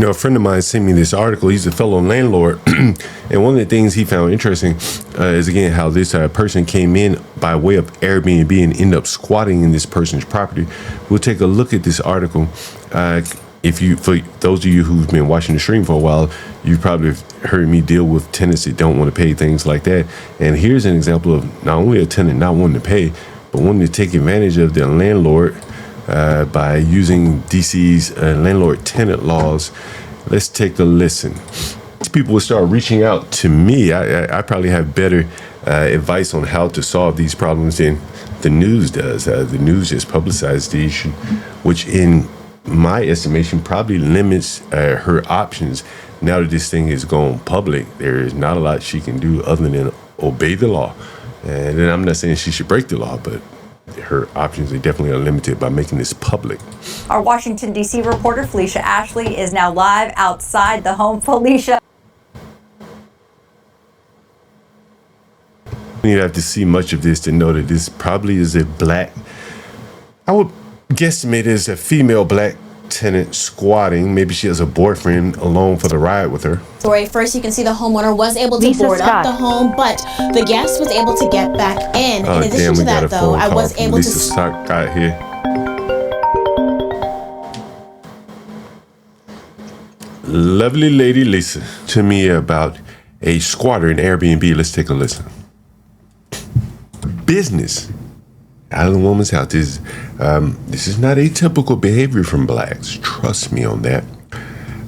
A friend of mine sent me this article. He's a fellow landlord. And one of the things he found interesting is, again, how this person came in by way of Airbnb and ended up squatting in this person's property. We'll take a look at this article. For those of you who've been watching the stream for a while, you've probably heard me deal with tenants that don't want to pay, things like that. And here's an example of not only a tenant not wanting to pay, but wanting to take advantage of their landlord by using DC's landlord-tenant laws. Let's take a listen. People will start reaching out to me. I probably have better advice on how to solve these problems than the news does. The news just publicizes the issue, which in my estimation probably limits her options. Now that this thing is going public, there is not a lot she can do other than obey the law. And then I'm not saying she should break the law, but her options are definitely limited by making this public. Our Washington, D.C. reporter, Felicia Ashley, is now live outside the home. Felicia. You have to see much of this to know that this probably is a black, I would guesstimate as a female black tenant squatting. Maybe she has a boyfriend along for the ride with her. Story. First, you can see the homeowner was able to board up the home, but the guest was able to get back in. In addition to that, though, I was able Lisa Stock got here. Lovely lady Lisa to me about a squatter in Airbnb. Let's take a listen. Business out of the woman's house. This is not atypical behavior from blacks. Trust me on that.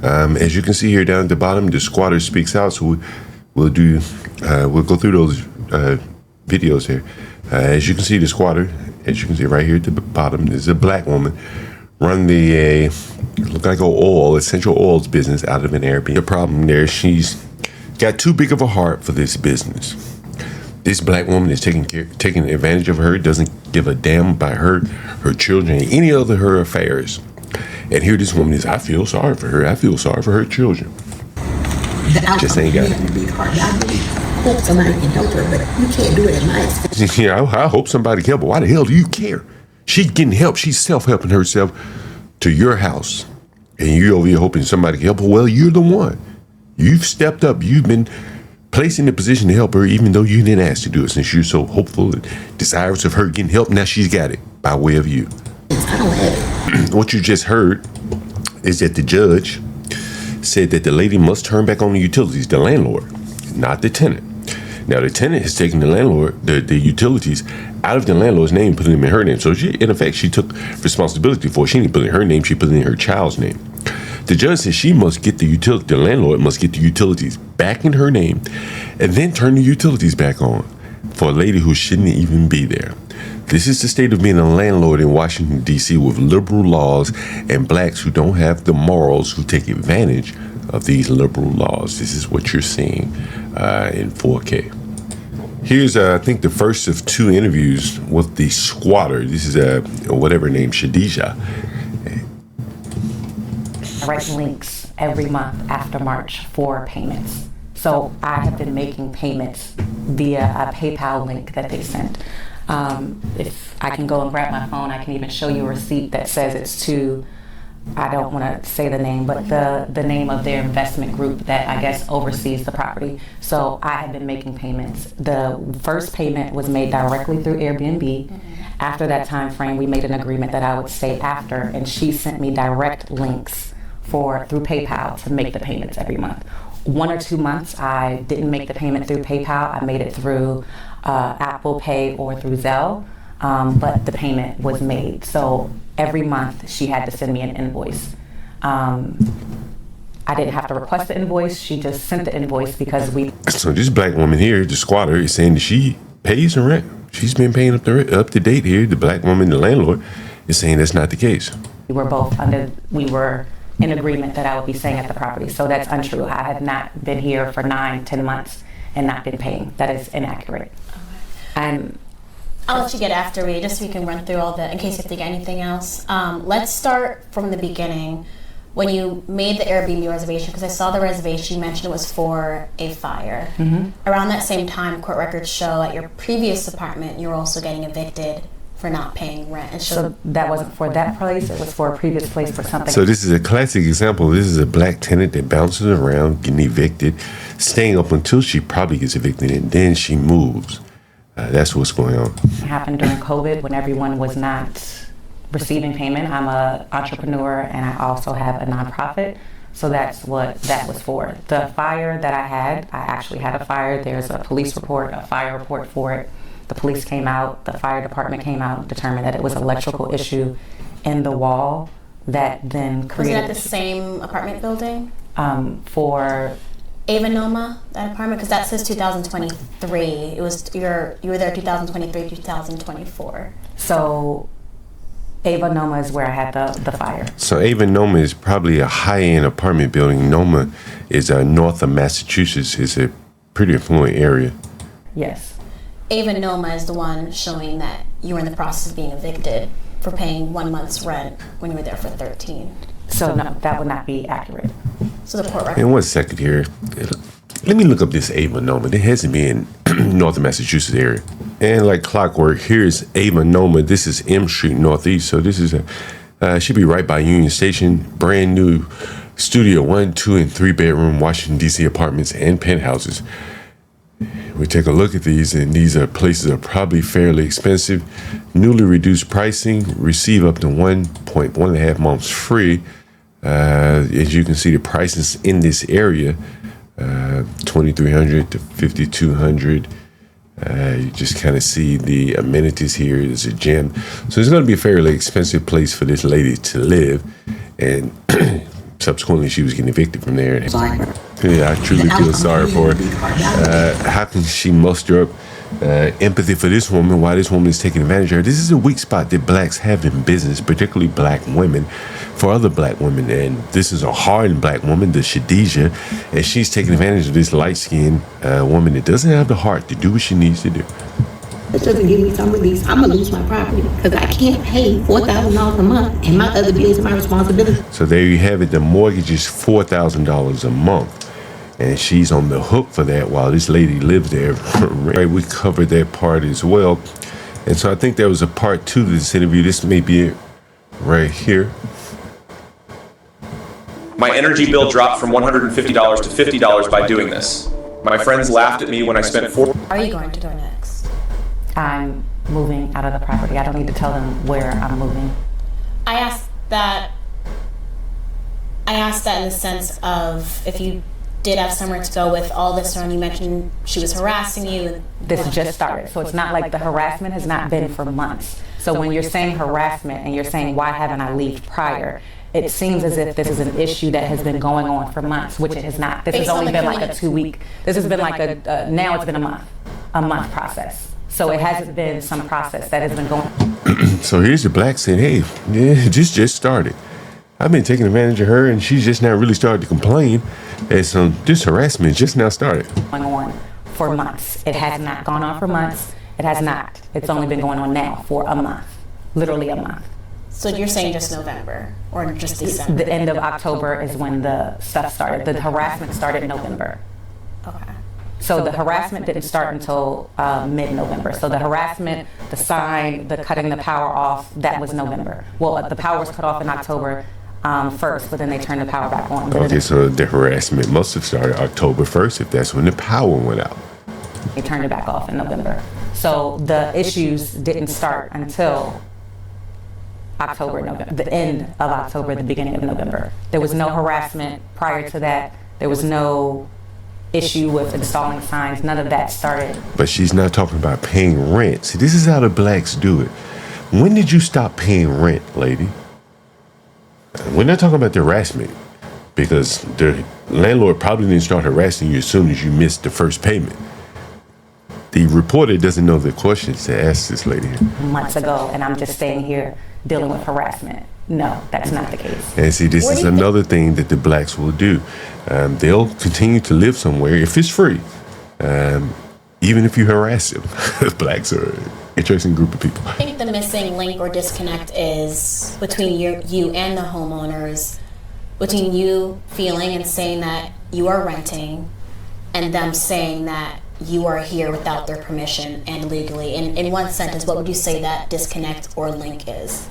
As you can see here down at the bottom, the squatter speaks out. So we'll go through those videos here. As you can see, the squatter, as you can see right here at the bottom, is a black woman run the look like essential oils business out of an Airbnb. The problem there, she's got too big of a heart for this business. This black woman is taking advantage of her, doesn't give a damn about her children, any other her affairs. And here this woman is, I feel sorry for her. I feel sorry for her children. Just ain't got it. I hope somebody can help her, but you can't do it at my expense. Yeah, I hope somebody can help her. Why the hell do you care? She's getting help. She's self-helping herself to your house. And you over here hoping somebody can help her. Well, you're the one. You've stepped up. You've been placed in the position to help her, even though you didn't ask to do it. Since you're so hopeful and desirous of her getting help, now she's got it by way of you. I don't have it. What you just heard is that the judge said that the lady must turn back on the utilities, the landlord, not the tenant. Now, the tenant has taken the landlord, the utilities out of the landlord's name, put them in her name. So, in effect, she took responsibility for it. She didn't put it in her name. She put it in her child's name. The judge says she must get the landlord must get the utilities back in her name and then turn the utilities back on for a lady who shouldn't even be there. This is the state of being a landlord in Washington, D.C. with liberal laws and blacks who don't have the morals, who take advantage of these liberal laws. This is what you're seeing in 4K. Here's, I think, the first of two interviews with the squatter. This is whatever name, Shadisha. I write links every month after March for payments. So I have been making payments via a PayPal link that they sent. If I can go and grab my phone, I can even show you a receipt that says it's to, I don't want to say the name, but the name of their investment group that I guess oversees the property. So I have been making payments. The first payment was made directly through Airbnb. After that time frame, we made an agreement that I would stay after, and she sent me direct links through PayPal to make the payments every month. 1 or 2 months, I didn't make the payment through PayPal. I made it through Apple Pay or through Zelle, but the payment was made. So every month she had to send me an invoice. I didn't have to request the invoice. She just sent the invoice because So this black woman here, the squatter, is saying that she pays her rent. She's been paying up to date here. The black woman, the landlord, is saying that's not the case. we were in agreement that I would be staying at the property. So that's untrue. I have not been here for 9-10 months and not been paying. That is inaccurate. I'll let you get after me, just so we can run through all the, in case you think anything else. Let's start from the beginning. When you made the Airbnb reservation, because I saw the reservation, you mentioned it was for a fire. Mm-hmm. Around that same time, court records show at your previous apartment, you were also getting evicted for not paying rent. And So that wasn't for that place, it was for a previous place for something. So this is a classic example. This is a black tenant that bounces around, getting evicted, staying up until she probably gets evicted, and then she moves. That's what's going on. It happened during COVID when everyone was not receiving payment. I'm an entrepreneur and I also have a nonprofit. So that's what that was for. The fire that I actually had a fire. There's a police report, a fire report for it. The police came out, the fire department came out, determined that it was an electrical issue in the wall that then was created. it at the same apartment building? For Ava Noma, that apartment, because that says 2023. It was you were there 2023, 2024. So Ava Noma is where I had the fire. So Ava Noma is probably a high-end apartment building. Noma is north of Massachusetts. It's a pretty affluent area. Yes. Ava Noma is the one showing that you were in the process of being evicted for paying 1 month's rent when you were there for 13. So no, that would not be accurate. So the court record. In 1 second here, let me look up this Ava Noma. It has to be in north of Massachusetts area. And like clockwork, here's Ava Noma. This is M Street Northeast. So this is should be right by Union Station. Brand new studio 1, 2, and 3 bedroom Washington, D.C. apartments and penthouses. We take a look at these, and these are places are probably fairly expensive. Newly reduced pricing, receive up to 1.5 months free. As you can see, the prices in this area, $2,300 to $5,200. You just kind of see the amenities here. There's a gym. So it's going to be a fairly expensive place for this lady to live. And subsequently, she was getting evicted from there. Yeah, I truly feel sorry for her. How can she muster up empathy for this woman while this woman is taking advantage of her? This is a weak spot that blacks have in business, particularly black women, for other black women. And this is a hardened black woman, the Shadija, and she's taking advantage of this light-skinned woman that doesn't have the heart to do what she needs to do. It doesn't give me some release. I'm gonna lose my property because I can't pay $4,000 a month, and my other bills are my responsibility. So there you have it. The mortgage is $4,000 a month, and she's on the hook for that while this lady lives there. Right, we covered that part as well, and so I think there was a part 2 to this interview. This may be it right here. My energy bill dropped from $150 to $50 by doing this. My friends laughed at me when I spent Are you going to go next? I'm moving out of the property. I don't need to tell them where I'm moving. I asked that in the sense of if you did have somewhere to go with all this on. You mentioned she was harassing you. This just started, so it's not like the harassment has not been for months. So when you're saying harassment and you're saying why haven't I left prior, it seems as if this is an issue that has been going on for months, which it has not. This has only been like a 2-week. This has been like now it's been a month process. So it hasn't been some process that has been going on. So here's the black saying, hey, yeah, this just started. I've been taking advantage of her, and she's just now really started to complain. And so this harassment just now started. Going on for months. It has not gone on for months. It has not. It's only been going on now for a month, literally a month. So you're saying just November or just December? The end of October is when the stuff started. The harassment started in November. Okay. So the harassment didn't start until mid-November. So the harassment, the sign, the cutting the power off, that was November. Well, the power was cut off in October 1st, but then they turned the power back on. Okay, so the harassment must have started October 1st if that's when the power went out. They turned it back off in November. So the issues didn't start until October, November, the end of October, the beginning of November. There was no harassment prior to that. There was no issue with installing signs. None of that started. But she's not talking about paying rent. See, this is how the blacks do it. When did you stop paying rent, lady? We're not talking about the harassment, because the landlord probably didn't start harassing you as soon as you missed the first payment. The reporter doesn't know the questions to ask this lady. Months ago, and I'm just staying here dealing with harassment. No, that's not the case. And see, this is another thing that the blacks will do. They'll continue to live somewhere if it's free, even if you harass them. Blacks are an interesting group of people. I think the missing link or disconnect is between you and the homeowners, between you feeling and saying that you are renting and them saying that you are here without their permission and illegally. In one sentence, what would you say that disconnect or link is?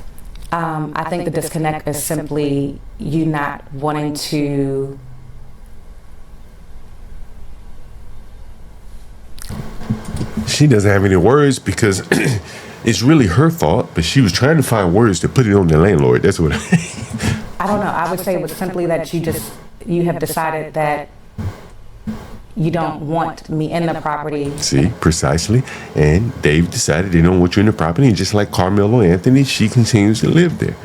I think the disconnect is simply you not wanting to She doesn't have any words because it's really her fault, but she was trying to find words to put it on the landlord. That's what I don't know. I would say it was simply that you have decided that you don't want me in the property. See, precisely. And Dave decided they don't want you in the property. And just like Carmelo Anthony, she continues to live there.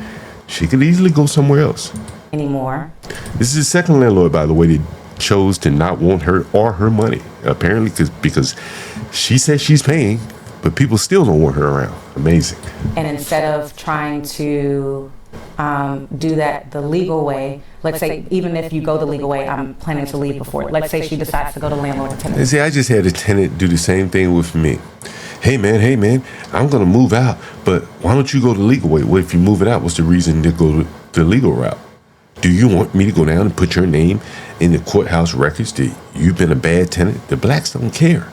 She could easily go somewhere else. Anymore. This is the second landlord, by the way, that chose to not want her or her money. Apparently, because she says she's paying, but people still don't want her around. Amazing. And instead of trying to do that the legal way, let's say, even if you go the legal way, I'm planning to leave before. Let's say she decides to go to landlord to tenant. And see, I just had a tenant do the same thing with me. Hey man, I'm gonna move out, but why don't you go the legal way? What if you move it out? What's the reason to go the legal route? Do you want me to go down and put your name in the courthouse records that you've been a bad tenant? The blacks don't care.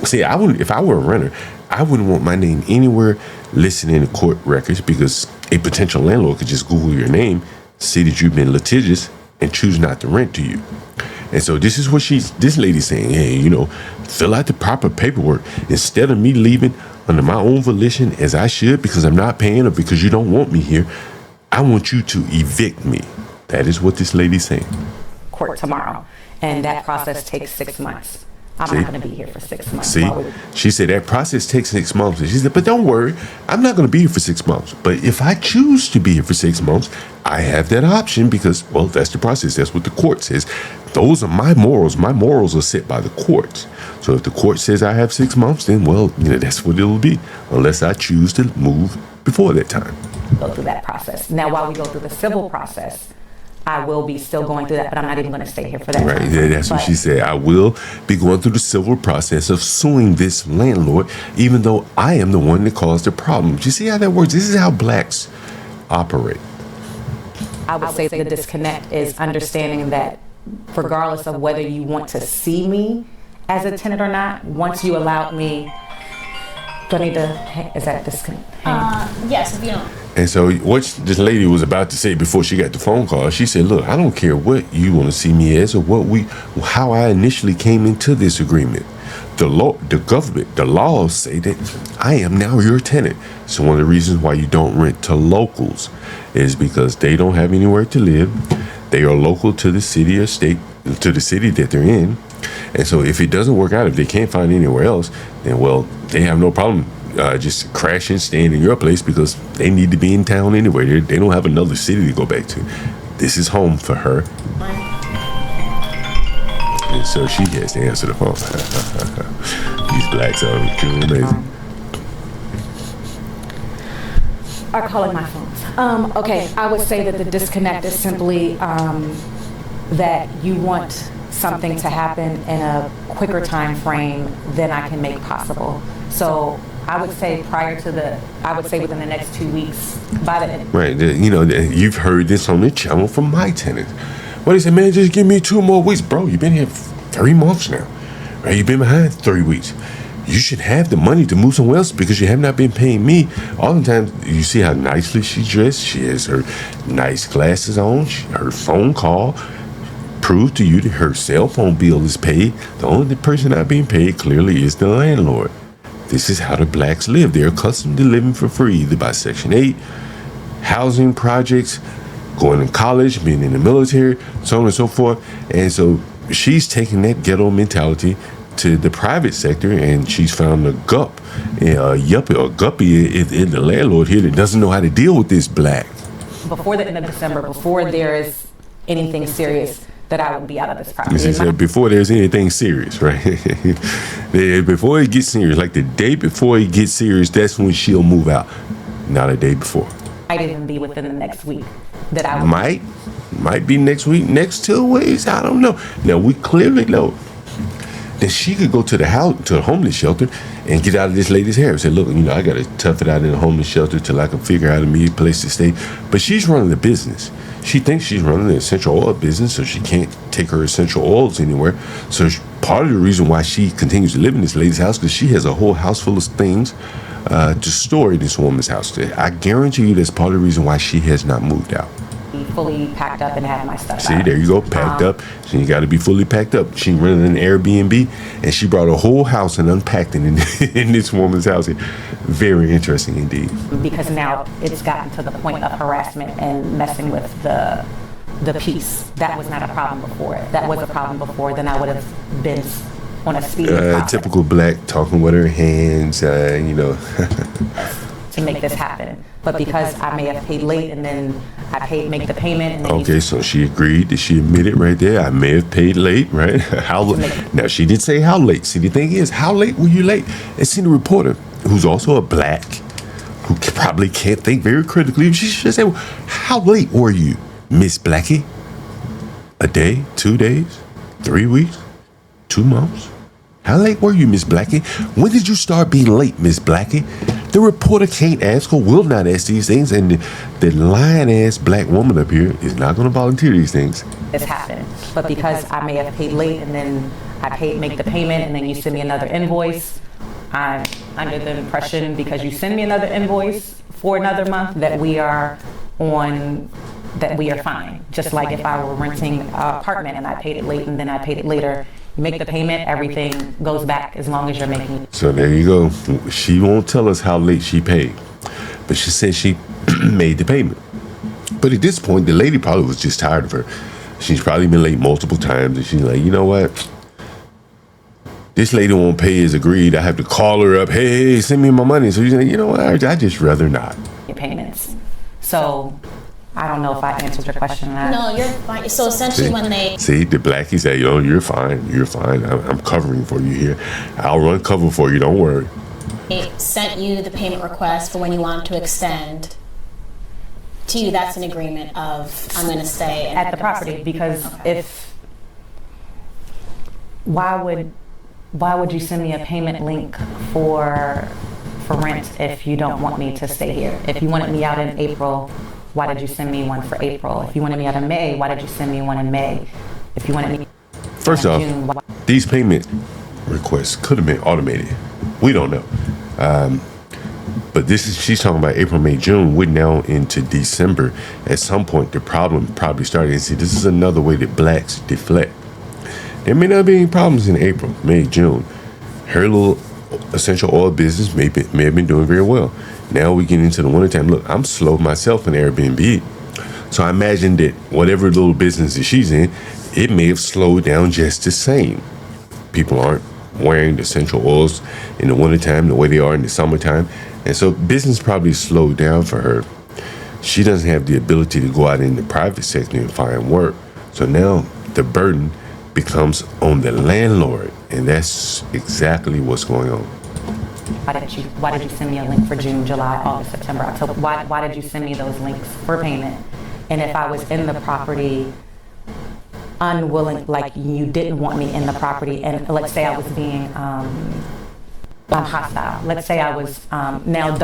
See, I wouldn't, if I were a renter, I wouldn't want my name anywhere listed in the court records because a potential landlord could just Google your name, see that you've been litigious, and choose not to rent to you. And so this is what this lady's saying, hey, fill out the proper paperwork instead of me leaving under my own volition as I should because I'm not paying or because you don't want me here. I want you to evict me. That is what this lady's saying. Court tomorrow. And that process takes 6 months. I'm not going to be here for 6 months. See, she said that process takes 6 months. And she said, but don't worry, I'm not going to be here for 6 months. But if I choose to be here for 6 months, I have that option because, well, that's the process. That's what the court says. Those are my morals. My morals are set by the courts. So if the court says I have 6 months, then, well, that's what it'll be, unless I choose to move before that time. Go through that process. Now, while we go through the civil process, I will be still going through that, but I'm not even going to stay here for that. Right, time. yeah, that's what she said. I will be going through the civil process of suing this landlord, even though I am the one that caused the problem. Do you see how that works? This is how blacks operate. I would say the disconnect is understanding that regardless of whether you want to see me as a tenant or not, once you allowed me, do I need to, is that disconnect? Yes, if you don't. And so what this lady was about to say before she got the phone call, she said, look, I don't care what you want to see me as or how I initially came into this agreement. The law, the government, the laws say that I am now your tenant. So one of the reasons why you don't rent to locals is because they don't have anywhere to live. They are local to the city or state, to the city that they're in. And so if it doesn't work out, if they can't find anywhere else, then, well, they have no problem just crashing, staying in your place because they need to be in town anyway. They don't have another city to go back to. This is home for her. And so she has to answer the phone. These blacks are truly amazing. Are calling my phones. Okay, I would say that the disconnect is simply that you want something to happen in a quicker time frame than I can make possible. So I would say within the next 2 weeks by the end. Right, you've heard this on the channel from my tenants. Well, they said, man, just give me 2 more weeks. Bro, you've been here 3 months now. Right, you've been behind 3 weeks. You should have the money to move somewhere else because you have not been paying me. All the time, you see how nicely she's dressed. She has her nice glasses on, her phone call prove to you that her cell phone bill is paid. The only person not being paid clearly is the landlord. This is how the blacks live. They're accustomed to living for free, either by Section 8, housing projects, going to college, being in the military, so on and so forth. And so she's taking that ghetto mentality to the private sector, and she's found a guppy in the landlord here that doesn't know how to deal with this black. Before the end of December, before there is anything serious, that I would be out of this property. She said before there's anything serious, right? Before it gets serious, like the day before it gets serious, that's when she'll move out. Not a day before. Might even be within the next week that I would. Might be next week, next 2 weeks. I don't know. Now we clearly know then she could go to the house, to the homeless shelter, and get out of this lady's hair and say, look, I got to tough it out in the homeless shelter till I can figure out a immediate place to stay. But she's running the business. She thinks she's running the essential oil business, so she can't take her essential oils anywhere. So part of the reason why she continues to live in this lady's house, because she has a whole house full of things to store in this woman's house. I guarantee you that's part of the reason why she has not moved out. Fully packed up and have my stuff See, out. there you go, packed up. So you got to be fully packed up. She rented an Airbnb, and she brought a whole house and unpacked it in this woman's house. Very interesting indeed. Because now it's gotten to the point of harassment and messing with the peace. That was not a problem before. That was a problem before. Then I would have been on a speedy process. Typical black, talking with her hands, to make this happen. But because I may have paid late and then make the payment. And then Okay, so she agreed. Did she admit it right there? I may have paid late, right? How late? Now, she did say how late. See, the thing is, how late were you late? And see, the reporter, who's also a black, who probably can't think very critically, she should say, well, how late were you, Miss Blackie? A day? 2 days? 3 weeks? 2 months? How late were you, Miss Blackie? When did you start being late, Miss Blackie? The reporter can't ask or will not ask these things, and the lying-ass black woman up here is not going to volunteer these things. This happened. But because I may have paid late and then make the payment and then you send me another invoice, I'm under the impression because you send me another invoice for another month that we are fine. Just like if I were renting an apartment and I paid it late and then I paid it later, you make the payment, everything goes back as long as you're making it. So there you go. She won't tell us how late she paid, but she said she made the payment. But at this point, the lady probably was just tired of her. She's probably been late multiple times, and she's like, you know what? This lady won't pay as agreed. I have to call her up. Hey, send me my money. So she's like, you know what? I just rather not. Your payments. So I don't know if I answered your question or not. No, you're fine. So essentially when they... See, the blackie say, you're fine. You're fine. I'm covering for you here. I'll run cover for you. Don't worry. They sent you the payment request for when you want to extend. To you, that's an agreement of, I'm going to stay At the property, because why would you send me a payment link for rent if you don't want me to stay here? If you wanted me out in April, why did you send me one for April? If you wanted me out in May, why did you send me one in May? If you wanted me First off, June, these payment requests could have been automated. We don't know. But she's talking about April, May, June. We're now into December. At some point, the problem probably started. And see, this is another way that blacks deflect. There may not be any problems in April, May, June. Her little essential oil business may have been doing very well. Now we get into the wintertime. Look, I'm slow myself in Airbnb. So I imagine that whatever little business that she's in, it may have slowed down just the same. People aren't wearing the essential oils in the wintertime the way they are in the summertime. And so business probably slowed down for her. She doesn't have the ability to go out in the private sector and find work. So now the burden becomes on the landlord. And that's exactly what's going on. Why did you send me a link for June, July, August, September, October? Why did you send me those links for payment? And if I was in the property unwilling, like you didn't want me in the property, and let's say I was being hostile. Let's say I was now.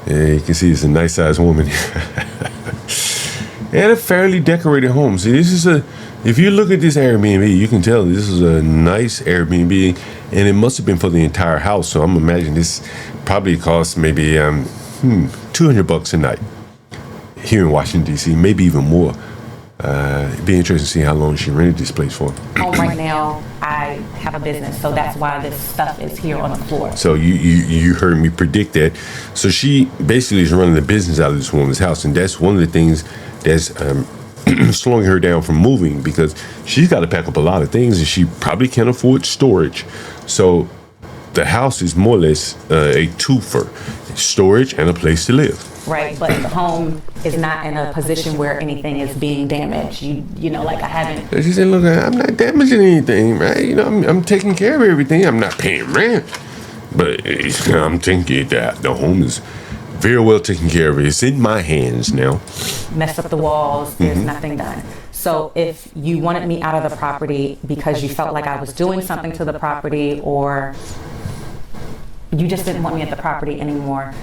Yeah, you can see it's a nice sized woman. And a fairly decorated home. See, if you look at this Airbnb, you can tell this is a nice Airbnb, and it must have been for the entire house. So I'm imagining this probably cost maybe $200 a night here in Washington, D.C., maybe even more. It'd be interesting to see how long she rented this place for. Home right now, I have a business, so that's why this stuff is here on the floor. So you heard me predict that. So she basically is running the business out of this woman's house, and that's one of the things that's slowing her down from moving, because she's got to pack up a lot of things, and she probably can't afford storage. So the house is more or less a twofer: storage and a place to live. Right, but the home is not in a position where anything is being damaged. You know, like I haven't. She said, "Look, I'm not damaging anything, right? You know, I'm taking care of everything. I'm not paying rent, but I'm thinking that the home is very well taken care of. It's in my hands now." Mess up the walls. There's nothing done. So if you wanted me out of the property because you felt like I was doing something to the property, or you just didn't want me at the property anymore,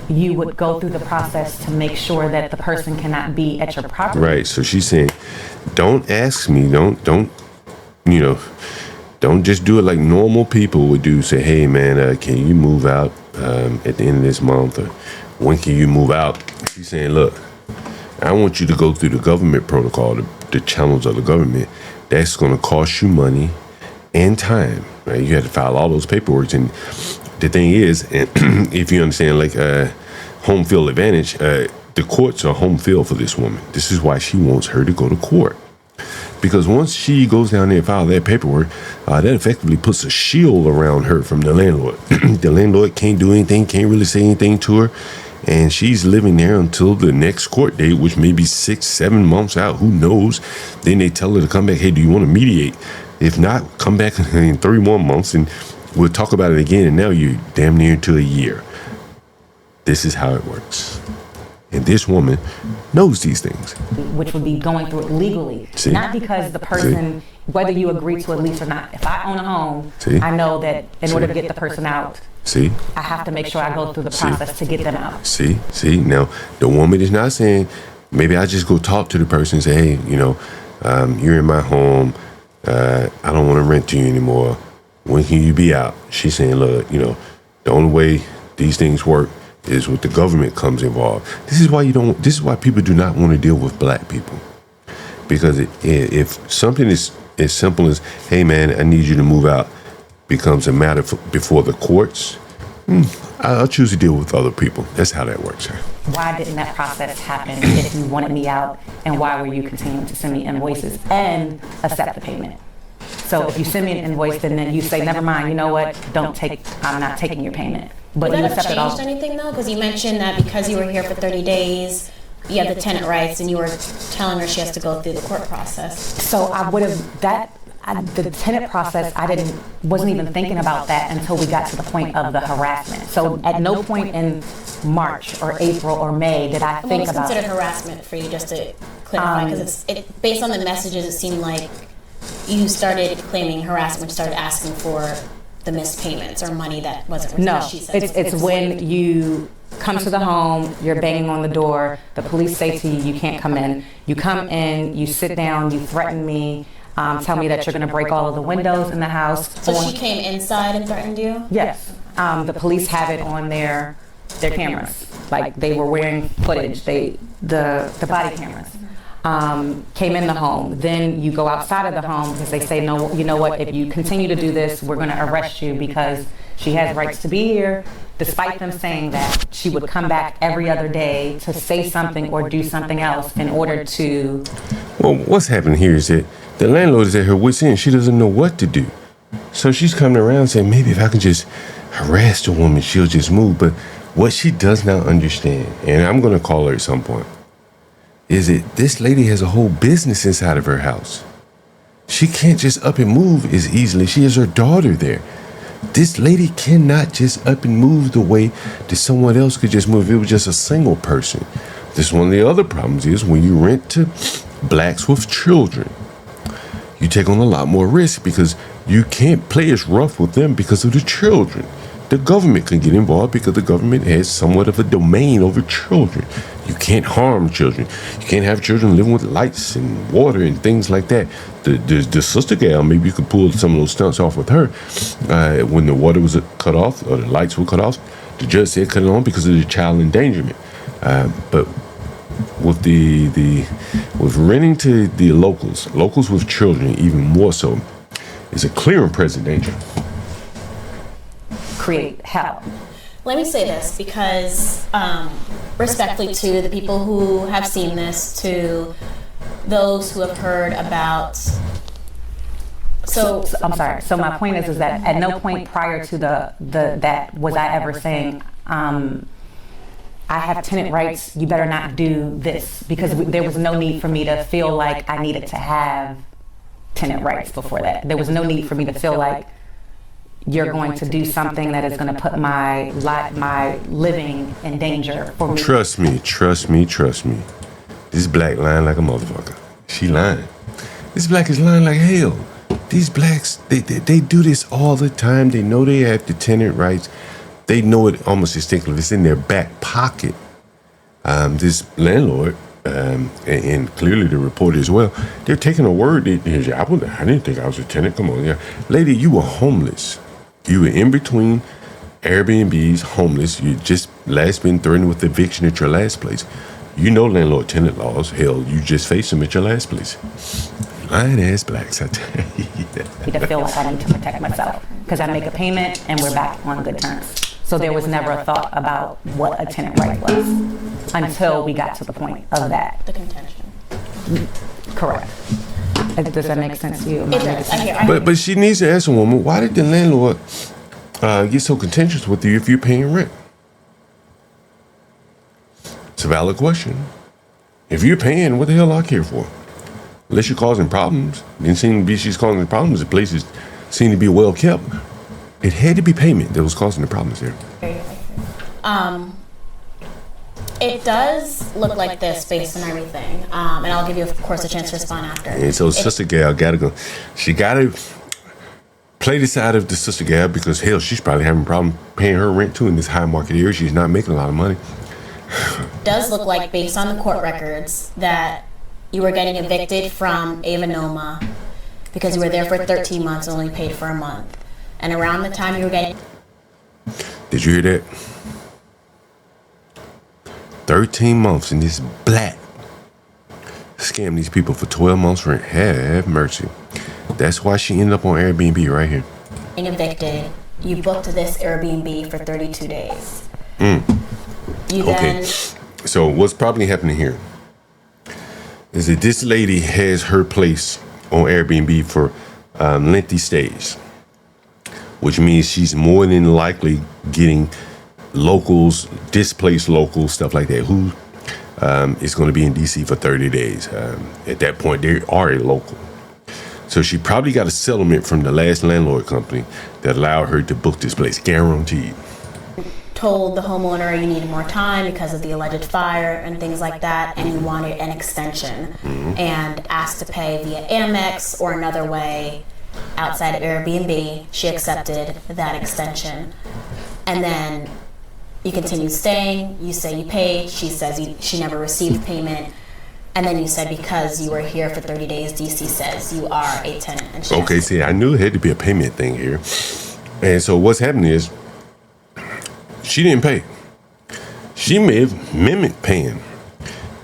you would go through the process to make sure that the person cannot be at your property. Right. So she's saying, don't ask me. Don't just do it like normal people would do. Say, hey, man, can you move out at the end of this month? Or when can you move out? She's saying, look, I want you to go through the government protocol, the channels of the government. That's going to cost you money and time. Right? You have to file all those paperwork. And the thing is, if you understand, like home field advantage, the courts are home field for this woman. This is why she wants her to go to court. Because once she goes down there and files that paperwork, that effectively puts a shield around her from the landlord. The landlord can't do anything, can't really say anything to her. And she's living there until the next court date, which may be 6-7 months out. Who knows? Then they tell her to come back. Hey, do you want to mediate? If not, come back in 3 more months and we'll talk about it again. And now you're damn near to a year. This is how it works. And this woman knows these things. Which would be going through it legally. See? Not because the person, whether you agree to a lease or not. If I own a home, See? I know that in order to get the person out, See? I have to make sure I go through the process to get them out. See? Now, the woman is not saying, maybe I just go talk to the person and say, hey, you're in my home. I don't want to rent to you anymore. When can you be out? She's saying, look, the only way these things work is with the government comes involved. This is why people do not want to deal with black people. Because if something is as simple as, hey man, I need you to move out, becomes a matter before the courts, I'll choose to deal with other people. That's how that works. Why didn't that process happen if you wanted me out, and why were you continuing to send me invoices and accept the payment? So if you send me an invoice, then you say, never mind, you know what, I'm not taking your payment. But Would you that accept have it all. changed anything though? Because you mentioned that because you were here for 30 days, you have the tenant rights, and you were telling her she has to go through the court process. So I would have the tenant process. Wasn't even thinking about that until we got to the point of the harassment. So at no point in March or April or May did I What think was about considered harassment for you, just to clarify? Because based on the messages, it seemed like you started claiming harassment, started asking for the missed payments or money that wasn't returned. No, She said it's when you come to the home, you're banging on the door, the police say to you, you can't come in. You come in, you sit down, you threaten me, tell me that you're going to break all of the windows in the house. So she came inside and threatened you? Yes. The police have it on their cameras. Like they were wearing footage, the body cameras. Came in the home. Then you go outside of the home because they say, no, you know what, if you continue to do this, we're going to arrest you because she has rights to be here, despite them saying that she would come back every other day to say something or do something else in order to... Well, what's happening here is that the landlord is at her wit's end. She doesn't know what to do. So she's coming around saying, maybe if I can just harass the woman, she'll just move. But what she does not understand, and I'm going to call her at some point, is that this lady has a whole business inside of her house. She can't just up and move as easily. She has her daughter there. This lady cannot just up and move the way that someone else could just move. It was just a single person. This is one of the other problems is when you rent to blacks with children, you take on a lot more risk because you can't play as rough with them because of the children. The government can get involved because the government has somewhat of a domain over children. You can't harm children. You can't have children living with lights and water and things like that. The sister gal, maybe you could pull some of those stunts off with her. When the water was cut off or the lights were cut off, the judge said cut it on because of the child endangerment. But with with renting to the locals with children, even more so, is a clear and present danger. create hell. Let me say this because, respectfully to the people who have seen this, to those who have heard about. So I'm sorry. So my point is that at no point prior to that was I ever saying, I have tenant rights, you better not do this, because there was no need for me to feel like I needed to have tenant rights before that. There was no need for me to feel like you're going to do something that is going to put my living in danger for me. Trust me. This black lying like a motherfucker. She lying. This black is lying like hell. These blacks, they do this all the time. They know they have the tenant rights. They know it almost instinctively. It's in their back pocket. This landlord, and clearly the reporter as well, they're taking a word. I didn't think I was a tenant. Come on, yeah. Lady, you were homeless. You were in between Airbnbs, homeless. You just last been threatened with eviction at your last place. You know landlord-tenant laws. Hell, you just faced them at your last place. Lying ass blacks, I tell you. To feel like I need to protect myself because I make a payment and we're back on good terms. So there was never a thought about what a tenant right was until we got to the point of that. The contention. Correct. Does that make sense to you? It does. I hear. But she needs to ask a woman, why did the landlord get so contentious with you if you're paying rent? It's a valid question. If you're paying, what the hell I care for? Unless you're causing problems. Didn't seem to be she's causing problems. The places seem to be well kept. It had to be payment that was causing the problems there. It does look like this based on everything. And I'll give you, of course, a chance to respond after. And so Sister Gal gotta go. She gotta play the side of the Sister Gal because hell, she's probably having a problem paying her rent too in this high market area. She's not making a lot of money. Does look like, based on the court records, that you were getting evicted from Ava Noma because you were there for 13 months and only paid for a month. And around the time you were getting... Did you hear that? 13 months and this black scam these people for 12 months rent. Have mercy. That's why she ended up on Airbnb right here. Evicted. You booked this Airbnb for 32 days. You Okay. So what's probably happening here is that this lady has her place on Airbnb for lengthy stays, which means she's more than likely getting locals, displaced locals, stuff like that, who is going to be in DC for 30 days. At that point, they are a local. So she probably got a settlement from the last landlord company that allowed her to book this place, guaranteed. Told the homeowner you needed more time because of the alleged fire and things like that, and you wanted an extension, and asked to pay via Amex or another way outside of Airbnb. She accepted that extension. And then you continue staying. You say you paid. She says she never received payment. And then you said because you were here for 30 days, DC says you are a tenant. And she Okay, see, I knew it had to be a payment thing here. And so what's happening is she didn't pay. She may have mimicked paying.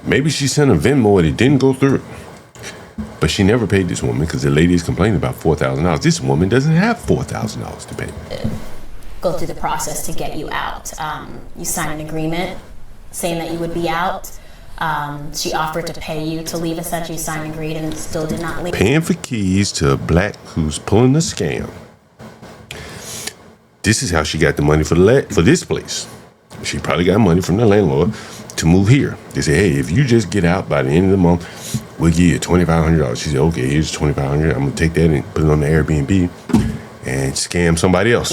Maybe she sent a Venmo and it didn't go through. But she never paid this woman because the lady is complaining about $4,000. This woman doesn't have $4,000 to pay. Go through the process to get you out. You signed an agreement saying that you would be out. She offered to pay you to leave, essentially. You signed an agreement and still did not leave. Paying for keys to a black who's pulling a scam. This is how she got the money for this place. She probably got money from the landlord to move here. They said, hey, if you just get out by the end of the month, we'll give you $2,500. She said, okay, here's $2,500. I'm going to take that and put it on the Airbnb and scam somebody else.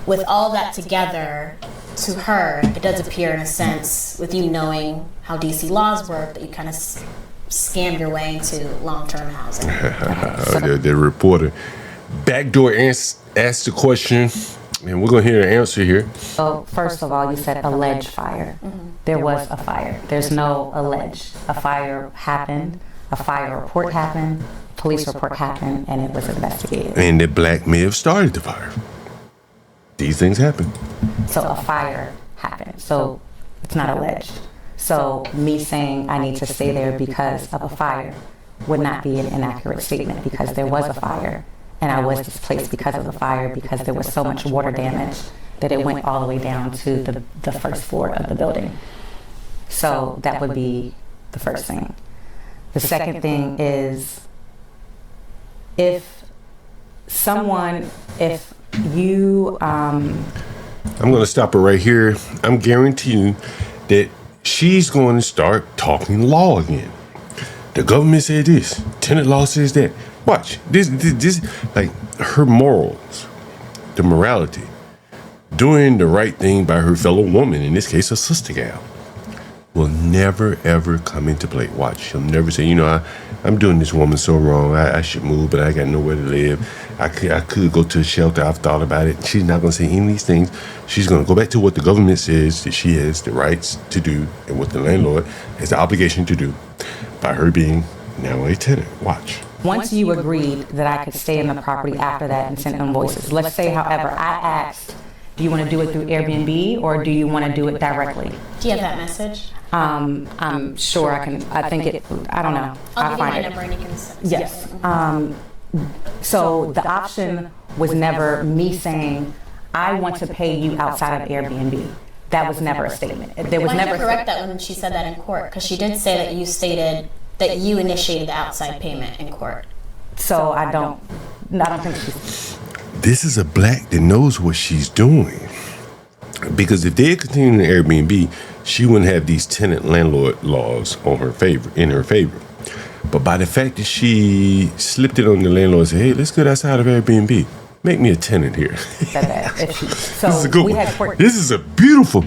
With all that together, to her, it does appear in a sense, with you knowing how DC laws work, that you kind of scammed your way into long-term housing. The reporter backdoor asked the question, and we're going to hear the answer here. So first of all, you said alleged fire. There was a fire. There's no alleged. A fire happened. A fire report happened. Police report happened, and it was investigated. And the black may have started the fire. These things happen. So a fire happened. So it's not alleged. So me saying I need to stay there because of a fire would not be an inaccurate statement because there was a fire. And I was displaced because of the fire because there was so much water damage that it went all the way down to the first floor of the building. So that would be the first thing. The second thing is if you... I'm going to stop her right here. I'm guaranteeing that she's going to start talking law again. The government said this. Tenant law says that. Watch. This like her morals, the morality, doing the right thing by her fellow woman, in this case, a sister gal. will never, ever come into play. Watch. She'll never say, I'm doing this woman so wrong. I should move, but I got nowhere to live. I could go to a shelter. I've thought about it. She's not going to say any of these things. She's going to go back to what the government says that she has the rights to do and what the landlord has the obligation to do by her being now a tenant. Watch. Once you agreed that I could stay in the property after that and send invoices, let's say, however, I asked, do you want to do it through Airbnb or do you want to do it directly? Do you have that message? I'm sure I can. I think it. I don't know. I'll give you my find number it. and you can send Yes. it. So the option was never me saying, I want to pay you outside of Airbnb. That was never a statement. There was Why did never. you correct that when she said that in court? Because she did say that you stated that you initiated the outside payment in court. So I don't think she's. This is a black that knows what she's doing. Because if they had continued in Airbnb, she wouldn't have these tenant landlord laws in her favor. But by the fact that she slipped it on the landlord and said, hey, let's get outside of Airbnb. Make me a tenant here. So This is a good we one. had court. This is a beautiful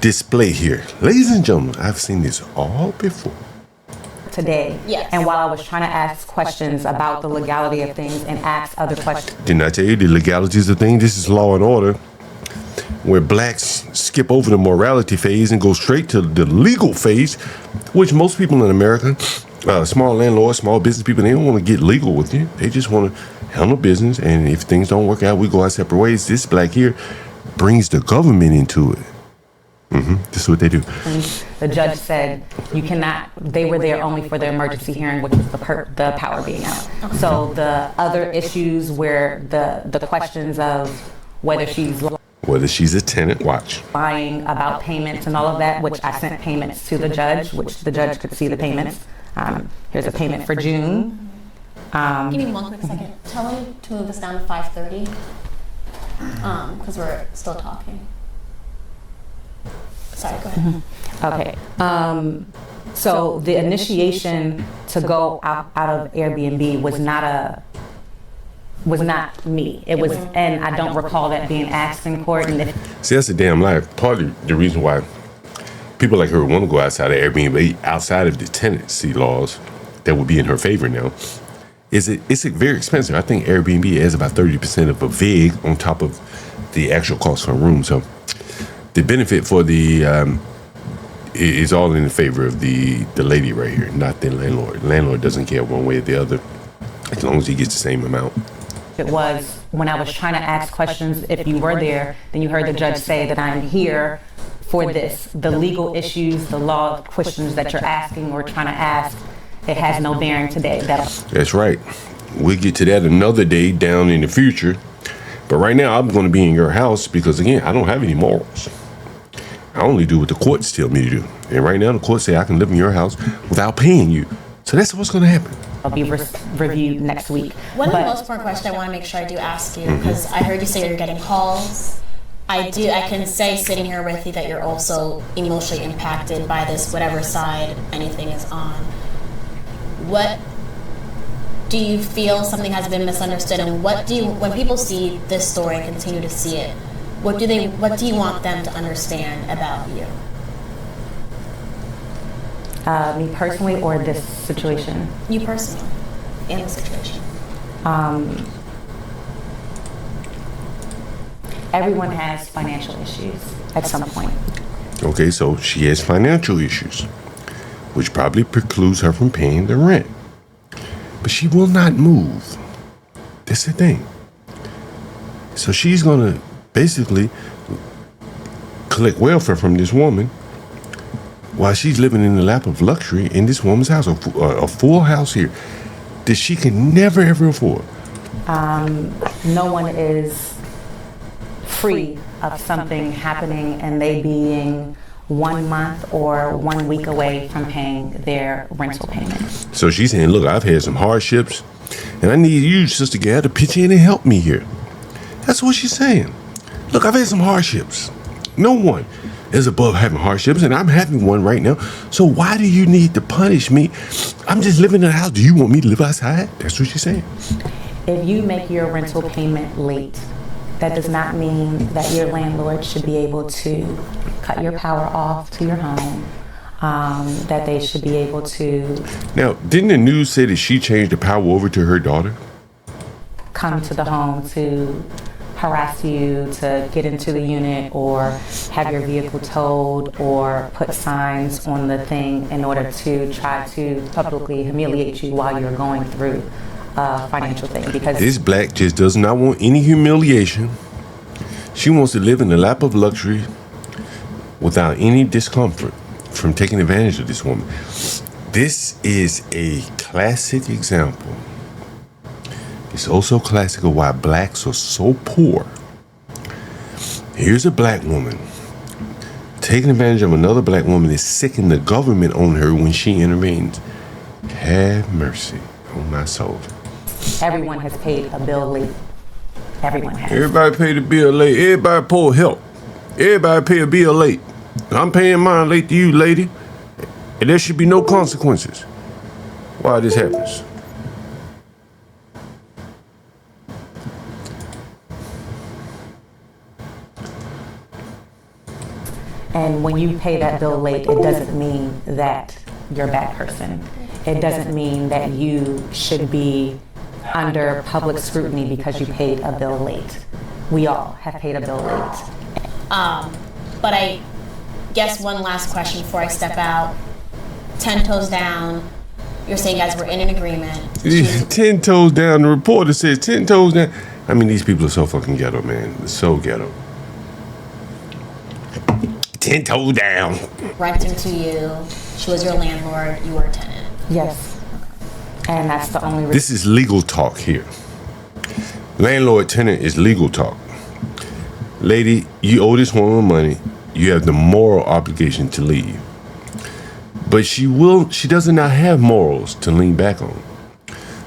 display here. Ladies and gentlemen, I've seen this all before. Today. Yes. And while I was trying to ask questions about the legality of things and ask other questions. Didn't I tell you the legalities of things? This is law and order, where blacks skip over the morality phase and go straight to the legal phase, which most people in America, small landlords, small business people, they don't want to get legal with you. They just want to handle business, and if things don't work out, we go our separate ways. This black here brings the government into it. This is what they do. And the judge said you cannot. They were there only for the emergency hearing, which was the power being out. So the other issues where the questions of whether she's a tenant, watch. lying about payments and all of that, which I sent payments to the judge, which the judge could see the payments. Here's a payment for June. Give me one quick second. Tell me to move us down to 5:30 because we're still talking. Sorry, go ahead. Okay. So the initiation to go out of Airbnb was not me. It was, and I don't recall that being asked in court. And See, that's a damn lie. Part of the reason why people like her want to go outside of Airbnb, outside of the tenancy laws that would be in her favor now, it's very expensive. I think Airbnb adds about 30% of a VIG on top of the actual cost for a room. So the benefit for the is all in favor of the lady right here, not the landlord. Landlord doesn't care one way or the other, as long as he gets the same amount. it was when I was trying to ask questions, if you were there, then you heard the judge say that I'm here for this. The legal issues, the law questions that you're asking or trying to ask, it has no bearing today. That's right. We'll get to that another day down in the future. But right now, I'm going to be in your house because, again, I don't have any morals. I only do what the courts tell me to do. And right now, the courts say I can live in your house without paying you. So that's what's going to happen. I'll be reviewed next week. One of the most important questions I want to make sure I do ask you, because I heard you say you're getting calls. I can say sitting here with you that you're also emotionally impacted by this, whatever side anything is on. What do you feel something has been misunderstood, and what do you, when people see this story and continue to see it, what do you want them to understand about you? Me personally, or this situation? You personally, and the situation. Everyone has financial issues at some point. Okay, so she has financial issues, which probably precludes her from paying the rent. But she will not move. That's the thing. So she's going to basically collect welfare from this woman while she's living in the lap of luxury in this woman's house, a full house here that she can never ever afford. No one is free of something happening and they being 1 month or 1 week away from paying their rental payments. So she's saying, look, I've had some hardships and I need you, Sister Gal, to pitch in and help me here. That's what she's saying. Look, I've had some hardships. No one is above having hardships, and I'm having one right now. So why do you need to punish me? I'm just living in a house. Do you want me to live outside? That's what she's saying. If you make your rental payment late, that does not mean that your landlord should be able to cut your power off to your home, that they should be able to Now, didn't the news say that she changed the power over to her daughter? come to the home to harass you, to get into the unit, or have your vehicle towed, or put signs on the thing in order to try to publicly humiliate you while you're going through a financial thing? Because This black just does not want any humiliation. She wants to live in the lap of luxury without any discomfort from taking advantage of this woman. This is a classic example. It's also classic of why blacks are so poor. Here's a black woman taking advantage of another black woman is sicking the government on her when she intervenes. Have mercy on my soul. everyone has paid a bill late. Everyone has. Everybody pay the bill late. Everybody pull help. Everybody pay a bill late. I'm paying mine late to you, lady. And there should be no consequences. Why this happens? And when you pay that bill late, it doesn't mean that you're a bad person. It doesn't mean that you should be under public scrutiny because you paid a bill late. We all have paid a bill late. But I guess one last question before I step out. 10 toes down. You're saying, guys, we're in an agreement. 10 toes down. The reporter says 10 toes down. I mean, these people are so fucking ghetto, man. They're so ghetto. 10 toes down. Renting to you. She was your landlord. You were a tenant. Yes. And that's the only reason. This is legal talk here. Landlord tenant is legal talk. Lady, you owe this woman money. You have the moral obligation to leave. But she does not have morals to lean back on.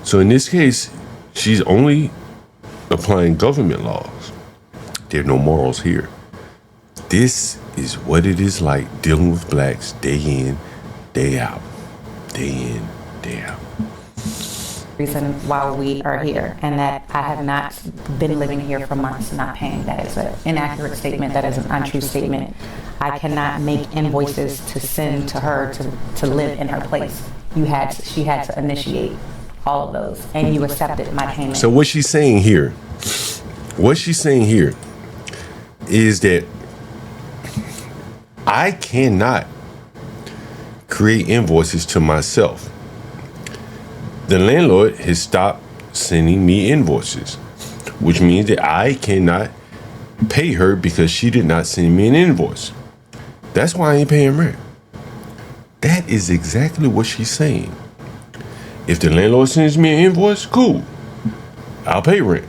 So in this case, she's only applying government laws. There are no morals here. This is what it is like dealing with blacks day in, day out. Day in, day out. Reason why we are here, and that I have not been living here for months not paying. That is an inaccurate statement. That is an untrue statement. I cannot make invoices to send to her to live in her place. She had to initiate all of those, and you accepted my payment. So what she's saying here is that I cannot create invoices to myself. The landlord has stopped sending me invoices, which means that I cannot pay her because she did not send me an invoice. That's why I ain't paying rent. That is exactly what she's saying. If the landlord sends me an invoice, cool. I'll pay rent.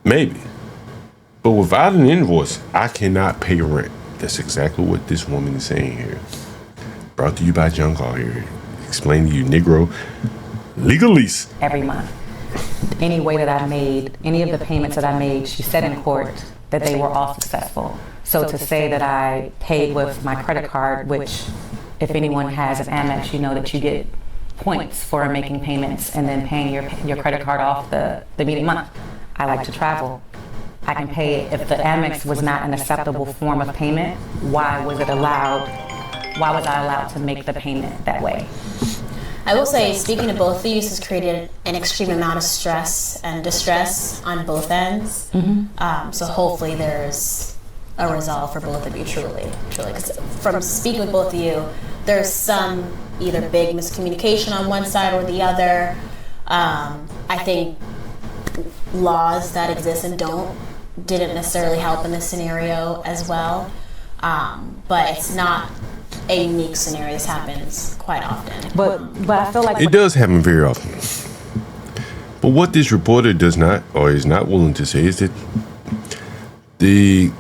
Maybe. But without an invoice, I cannot pay rent. That's exactly what this woman is saying here. Brought to you by Jungle here. Explain to you, Negro. Legalese. Every month. Any way that I made, any of the payments that I made, she said in court that they were all successful. So to say that I paid with my credit card, which if anyone has an Amex, you know that you get points for making payments and then paying your credit card off the immediate month. I like to travel. I can pay it. If the Amex was not an acceptable form of payment, why was I allowed to make the payment that way? I will say, speaking to both of you, this has created an extreme amount of stress and distress on both ends. Mm-hmm. So hopefully there's a resolve for both of you, truly. Because from speaking with both of you, there's some either big miscommunication on one side or the other. I think laws that exist and didn't necessarily help in this scenario as well. But it's not a unique scenario. This happens quite often. But I feel like It does happen very often. But what this reporter does not, or is not willing to say, is that the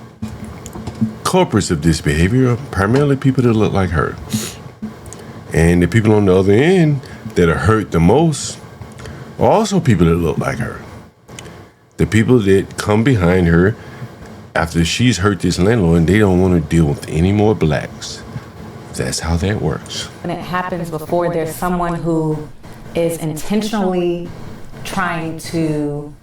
culprits of this behavior are primarily people that look like her. And the people on the other end that are hurt the most are also people that look like her. The people that come behind her after she's hurt this landlord and they don't want to deal with any more blacks. That's how that works. when it happens before there's someone who is intentionally trying to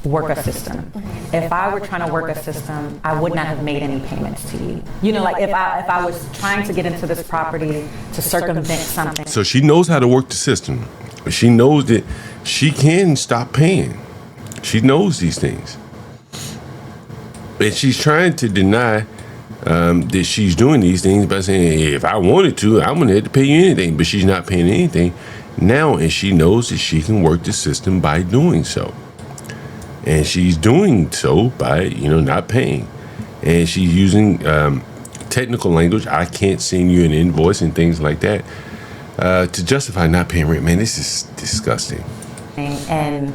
work a system. If I were trying to work a system, I would not have made any payments to you. You know, like if I was trying to get into this property to circumvent something. So she knows how to work the system. She knows that she can stop paying. She knows these things. And she's trying to deny that she's doing these things by saying, hey, if I wanted to, I wouldn't have to pay you anything. But she's not paying anything now, and she knows that she can work the system by doing so. And she's doing so by, not paying. And she's using technical language. I can't send you an invoice and things like that to justify not paying rent. Man, this is disgusting. And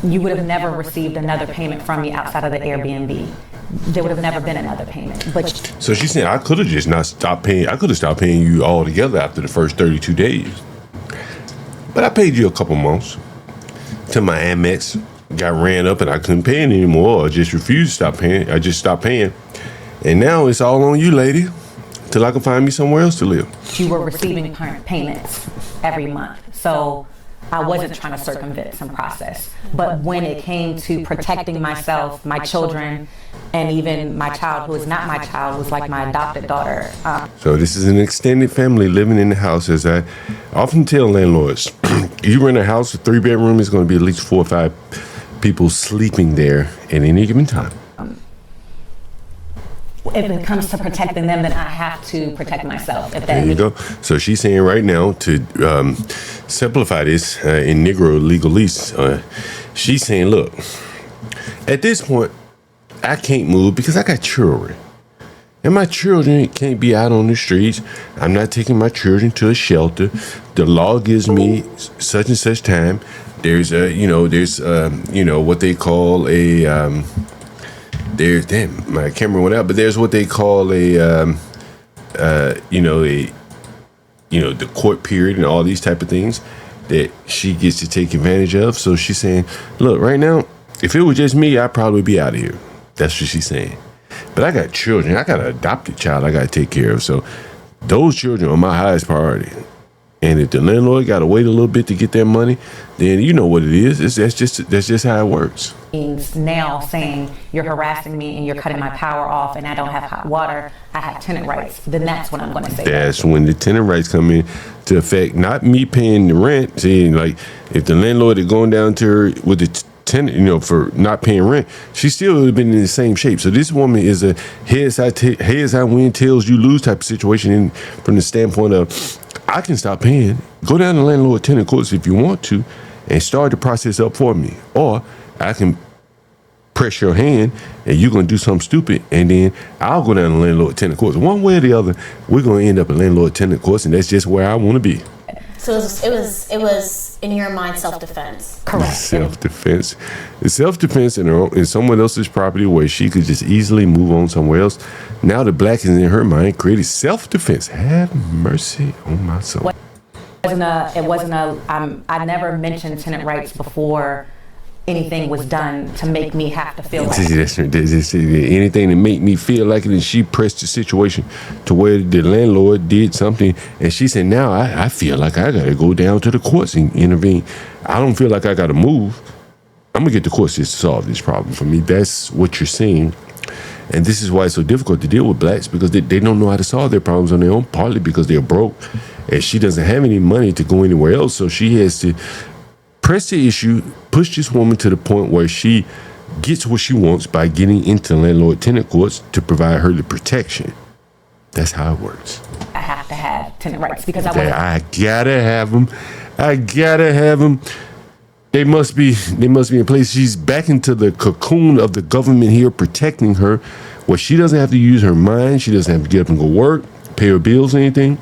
you would have never received another payment from me outside of the Airbnb. There would have never been another payment. But so she's saying I could have just not stopped paying. I could have stopped paying you altogether after the first 32 days. But I paid you a couple months till my Amex got ran up and I couldn't pay it anymore. I just refused to stop paying. I just stopped paying. And now it's all on you, lady, till I can find me somewhere else to live. you were receiving payments every month. So I wasn't trying to circumvent some process. But when it came to protecting myself, my children, and even my child, who is not my child, was like my adopted daughter. So this is an extended family living in the house. As I often tell landlords, you rent a house, a 3-bedroom, it's going to be at least 4 or 5 people sleeping there at any given time. If it comes to protecting them, then I have to protect myself. If that There you go. So she's saying right now, to simplify this in Negro legalese, she's saying, look, at this point, I can't move because I got children. And my children can't be out on the streets. I'm not taking my children to a shelter. The law gives me such and such time. There's what they call a, my camera went out, but there's what they call the court period and all these type of things that she gets to take advantage of. So she's saying, look, right now, if it was just me, I'd probably be out of here. That's what she's saying. But I got children. I got an adopted child I got to take care of. So those children are my highest priority. And if the landlord got to wait a little bit to get their money, then you know what it is. That's just how it works. Now saying you're harassing me and you're cutting my power off and I don't have hot water, I have tenant rights, then that's when I'm going to say that's when the tenant rights come in to effect, not me paying the rent. See, like if the landlord is going down to her with the tenant, for not paying rent, she still would have been in the same shape. So this woman is a heads I win, tails you lose type of situation from the standpoint of, I can stop paying, go down to landlord tenant courts if you want to, and start the process up for me. Or I can press your hand and you're going to do something stupid, and then I'll go down to landlord tenant courts. One way or the other, we're going to end up at landlord tenant courts, and that's just where I want to be. So it was in your mind self-defense. Correct. Self-defense. It's self-defense in someone else's property where she could just easily move on somewhere else. Now the black is in her mind created self-defense. Have mercy on my soul. I never mentioned tenant rights before anything was done to make me have to feel like anything to make me feel like it. And she pressed the situation to where the landlord did something, and she said, now I feel like I gotta go down to the courts and intervene. I don't feel like I gotta move. I'm gonna get the courts just to solve this problem for me. That's what you're seeing. And this is why it's so difficult to deal with blacks, because they don't know how to solve their problems on their own, partly because they're broke and she doesn't have any money to go anywhere else. So she has to press the issue, push this woman to the point where she gets what she wants by getting into landlord tenant courts to provide her the protection. That's how it works. I have to have tenant rights because I gotta have them. I gotta have them. They must be in place. She's back into the cocoon of the government here, protecting her, where she doesn't have to use her mind. She doesn't have to get up and go work, pay her bills, or anything.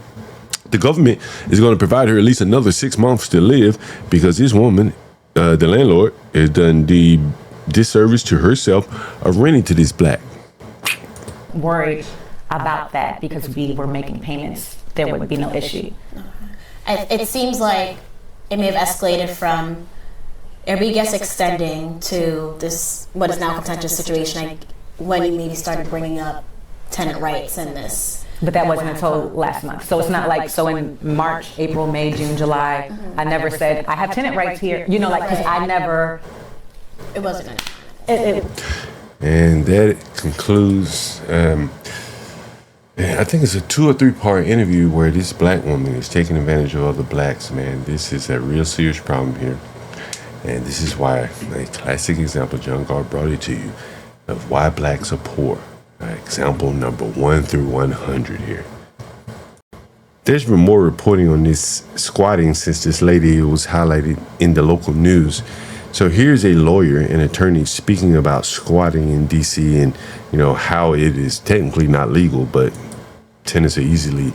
The government is going to provide her at least another 6 months to live, because this woman, the landlord, has done the disservice to herself of renting to this black. Worried about that because we were making payments. There would be no issue. It seems like it may have escalated from Airbnb guests extending to this, what is now a contentious situation, like when you maybe started bringing up tenant rights in this. But that wasn't until last month. So it's not like, so in March, April, May, June, July, I never said, I have tenant rights here. Because I never It wasn't enough. And that concludes, I think it's a 2 or 3 part interview where this black woman is taking advantage of other blacks, man. This is a real serious problem here. And this is why a classic example, John Gard brought it to you, of why blacks are poor. Example number 1 through 100 here. There's been more reporting on this squatting since this lady was highlighted in the local news. So here's a lawyer and attorney speaking about squatting in DC and, you know, how it is technically not legal, but tenants are easily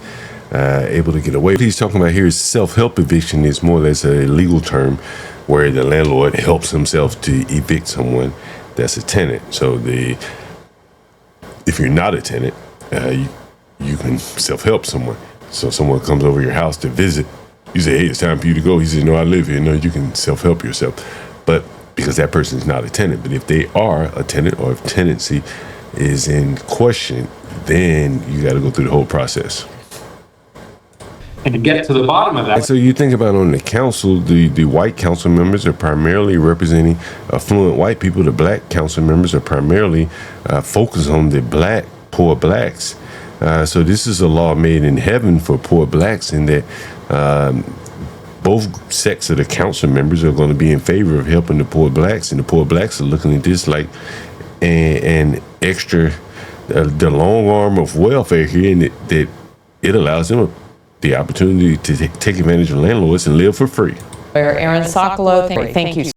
able to get away. What he's talking about here is self-help eviction is more or less a legal term where the landlord helps himself to evict someone that's a tenant. So if you're not a tenant, you can self-help someone. So someone comes over your house to visit. You say, hey, it's time for you to go. He says, no, I live here. No, you can self-help yourself. But because that person is not a tenant. But if they are a tenant or if tenancy is in question, then you got to go through the whole process. And to get to the bottom of that. And so you think about on the council, the white council members are primarily representing affluent white people. The black council members are primarily focused on the poor blacks. So this is a law made in heaven for poor blacks in that both sets of the council members are going to be in favor of helping the poor blacks, and the poor blacks are looking at this like an extra, the long arm of welfare here, and that it allows them the opportunity to take advantage of landlords and live for free. Aaron Sokolow, thank you.